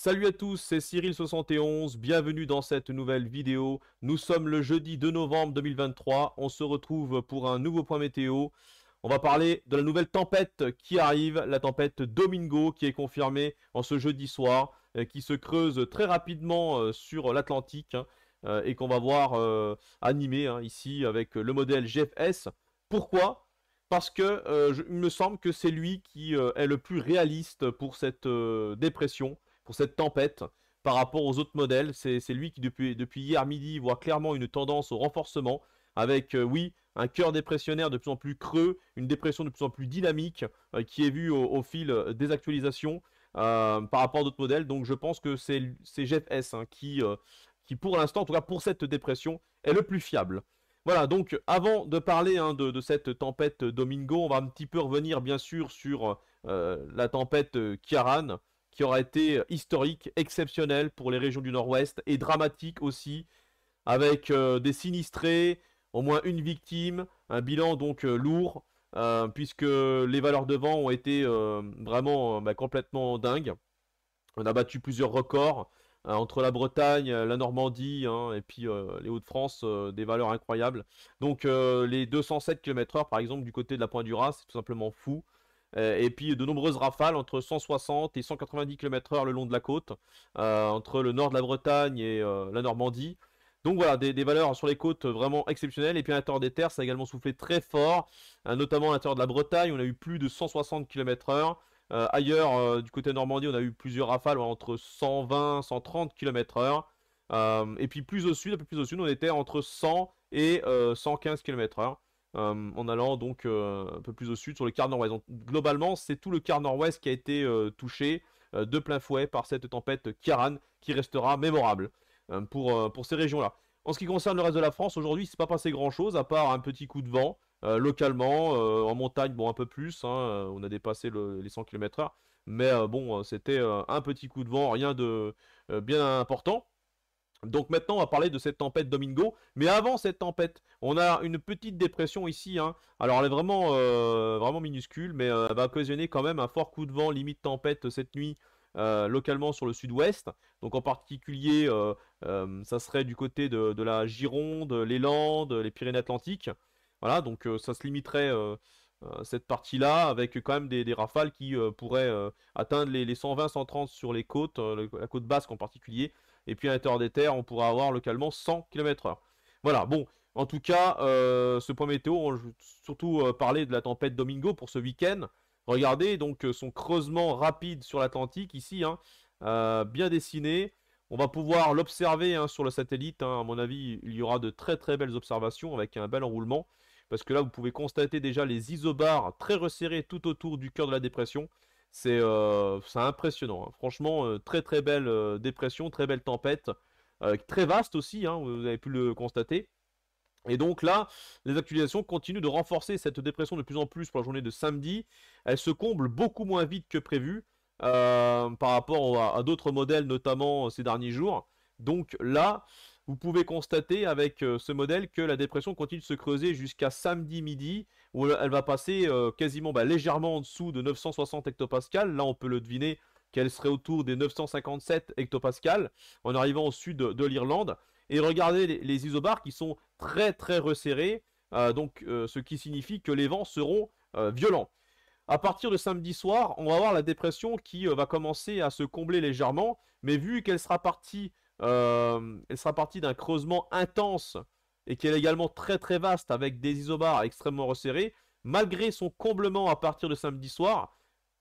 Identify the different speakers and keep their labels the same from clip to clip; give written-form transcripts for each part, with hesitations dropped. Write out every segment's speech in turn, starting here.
Speaker 1: Salut à tous, c'est Cyril71, bienvenue dans cette nouvelle vidéo. Nous sommes le jeudi 2 novembre 2023, on se retrouve pour un nouveau point météo. On va parler de la nouvelle tempête qui arrive, la tempête Domingo qui est confirmée en ce jeudi soir, qui se creuse très rapidement sur l'Atlantique et qu'on va voir animé ici avec le modèle GFS. Pourquoi? Parce que il me semble que c'est lui qui est le plus réaliste pour cette dépression, pour cette tempête, par rapport aux autres modèles. C'est lui qui, depuis hier midi, voit clairement une tendance au renforcement, avec, oui, un cœur dépressionnaire de plus en plus creux, une dépression de plus en plus dynamique, qui est vue au fil des actualisations par rapport à d'autres modèles. Donc je pense que c'est GFS qui, pour l'instant, en tout cas pour cette dépression, est le plus fiable. Voilà, donc avant de parler de cette tempête Domingo, on va un petit peu revenir bien sûr sur la tempête Kiaran, qui aura été historique, exceptionnelle pour les régions du Nord-Ouest et dramatique aussi, avec des sinistrés, au moins une victime, un bilan donc lourd, puisque les valeurs de vent ont été vraiment complètement dingues. On a battu plusieurs records entre la Bretagne, la Normandie et puis les Hauts-de-France, des valeurs incroyables. Donc les 207 km/h par exemple du côté de la Pointe du Raz, c'est tout simplement fou. Et puis de nombreuses rafales entre 160 et 190 km/h le long de la côte, entre le nord de la Bretagne et la Normandie. Donc voilà, des valeurs sur les côtes vraiment exceptionnelles. Et puis à l'intérieur des terres, ça a également soufflé très fort, notamment à l'intérieur de la Bretagne, on a eu plus de 160 km/h. Ailleurs, du côté de Normandie, on a eu plusieurs rafales entre 120 130 km/h. Et puis plus au sud, un peu plus au sud, on était entre 100 et 115 km/h. En allant donc un peu plus au sud sur le quart nord-ouest. Donc, globalement, c'est tout le quart nord-ouest qui a été touché de plein fouet par cette tempête Kiaran qui restera mémorable pour ces régions-là. En ce qui concerne le reste de la France, aujourd'hui, il ne s'est pas passé grand-chose à part un petit coup de vent localement, en montagne, bon, un peu plus, on a dépassé les 100 km/h, mais bon, c'était un petit coup de vent, rien de bien important. Donc maintenant, on va parler de cette tempête Domingo. Mais avant cette tempête, on a une petite dépression ici. Alors elle est vraiment minuscule, mais elle va occasionner quand même un fort coup de vent, limite tempête cette nuit, localement sur le sud-ouest. Donc en particulier, ça serait du côté de la Gironde, les Landes, les Pyrénées-Atlantiques. Voilà, donc ça se limiterait cette partie-là, avec quand même des rafales qui pourraient atteindre les 120-130 sur les côtes, la côte basque en particulier. Et puis à l'intérieur des terres, on pourra avoir localement 100 km/h. Voilà, bon, en tout cas, ce point météo, on va surtout parler de la tempête Domingo pour ce week-end. Regardez donc son creusement rapide sur l'Atlantique ici, bien dessiné. On va pouvoir l'observer sur le satellite. À mon avis, il y aura de très très belles observations avec un bel enroulement. Parce que là, vous pouvez constater déjà les isobars très resserrés tout autour du cœur de la dépression. C'est impressionnant. Franchement, très très belle dépression, très belle tempête. Très vaste aussi, vous avez pu le constater. Et donc là, les actualisations continuent de renforcer cette dépression de plus en plus pour la journée de samedi. Elle se comble beaucoup moins vite que prévu par rapport à d'autres modèles, notamment ces derniers jours. Donc là, vous pouvez constater avec ce modèle que la dépression continue de se creuser jusqu'à samedi midi, où elle va passer quasiment légèrement en dessous de 960 hectopascales. Là, on peut le deviner qu'elle serait autour des 957 hectopascales en arrivant au sud de l'Irlande. Et regardez les isobars qui sont très très resserrés, ce qui signifie que les vents seront violents. À partir de samedi soir, on va voir la dépression qui va commencer à se combler légèrement, mais vu qu'elle sera partie, d'un creusement intense et qu'elle est également très très vaste avec des isobars extrêmement resserrés, malgré son comblement à partir de samedi soir,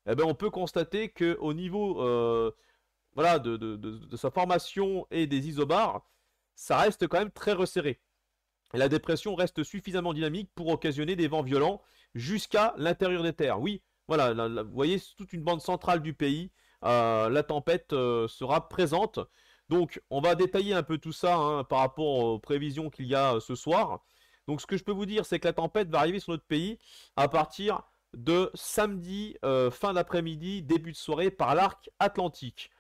Speaker 1: eh ben, on peut constater que au niveau voilà, de sa formation et des isobars, ça reste quand même très resserré. Et la dépression reste suffisamment dynamique pour occasionner des vents violents jusqu'à l'intérieur des terres. Oui, voilà, vous voyez, c'est toute une bande centrale du pays. La tempête sera présente. Donc, on va détailler un peu tout ça par rapport aux prévisions qu'il y a ce soir. Donc, ce que je peux vous dire, c'est que la tempête va arriver sur notre pays à partir de samedi, fin d'après-midi, début de soirée, par l'arc atlantique.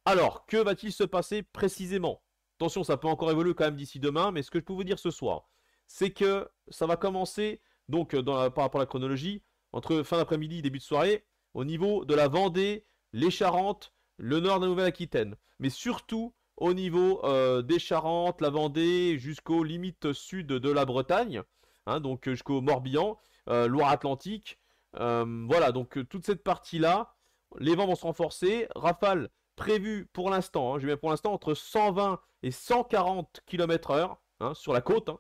Speaker 1: Alors, que va-t-il se passer précisément? Attention, ça peut encore évoluer quand même d'ici demain, mais ce que je peux vous dire ce soir, c'est que ça va commencer, donc par rapport à la chronologie, entre fin d'après-midi et début de soirée, au niveau de la Vendée, les Charentes, le nord de la Nouvelle-Aquitaine, mais surtout au niveau des Charentes, la Vendée, jusqu'aux limites sud de la Bretagne, hein, donc jusqu'au Morbihan, Loire-Atlantique. Voilà, donc toute cette partie-là, les vents vont se renforcer. Rafale prévue pour l'instant, hein, je mets pour l'instant entre 120 et 140 km/h hein, sur la côte. Hein.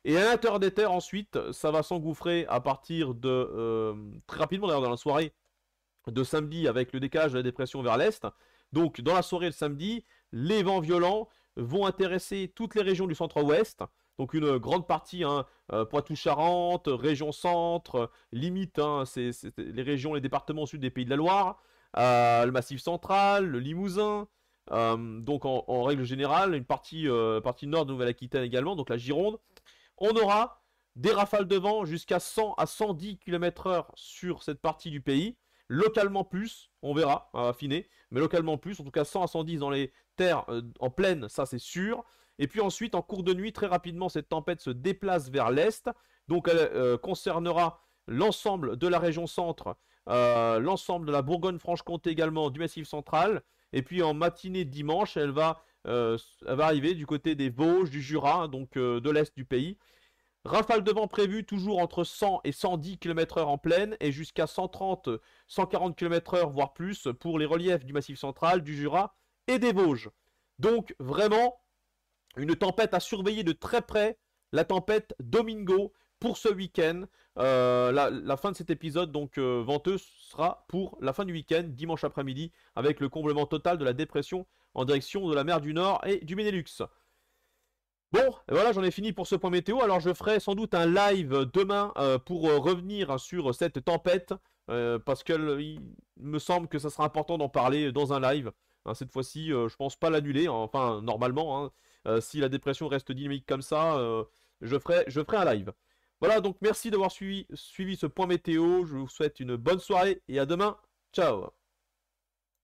Speaker 1: Et à l'intérieur des terres, ensuite, ça va s'engouffrer à partir de très rapidement, d'ailleurs, dans la soirée de samedi, avec le décalage de la dépression vers l'est. Donc, dans la soirée le samedi, les vents violents vont intéresser toutes les régions du centre-ouest. Donc, une grande partie, hein, Poitou-Charentes, région centre, limite, hein, c'est les régions, les départements au sud des Pays de la Loire, le Massif central, le Limousin. Donc, en règle générale, une partie nord de Nouvelle-Aquitaine également, donc la Gironde. On aura des rafales de vent jusqu'à 100 à 110 km/h sur cette partie du pays. Localement plus, on verra, à affiner, mais localement plus, en tout cas 100 à 110 dans les terres en plaine, ça c'est sûr. Et puis ensuite, en cours de nuit, très rapidement, cette tempête se déplace vers l'est. Donc elle concernera l'ensemble de la région centre, l'ensemble de la Bourgogne-Franche-Comté également, du Massif central. Et puis en matinée de dimanche, elle va arriver du côté des Vosges, du Jura, donc de l'est du pays. Rafale de vent prévue toujours entre 100 et 110 km/h en plaine et jusqu'à 130, 140 km/h voire plus pour les reliefs du Massif central, du Jura et des Vosges. Donc vraiment une tempête à surveiller de très près, la tempête Domingo pour ce week-end. La fin de cet épisode donc venteux sera pour la fin du week-end, dimanche après-midi, avec le comblement total de la dépression en direction de la mer du Nord et du Benelux. Bon, voilà, j'en ai fini pour ce point météo. Alors, je ferai sans doute un live demain pour revenir sur cette tempête. Parce qu'il me semble que ça sera important d'en parler dans un live. Hein, cette fois-ci, je pense pas l'annuler. Hein, enfin, normalement, hein, si la dépression reste dynamique comme ça, je ferai un live. Voilà, donc merci d'avoir suivi ce point météo. Je vous souhaite une bonne soirée et à demain. Ciao!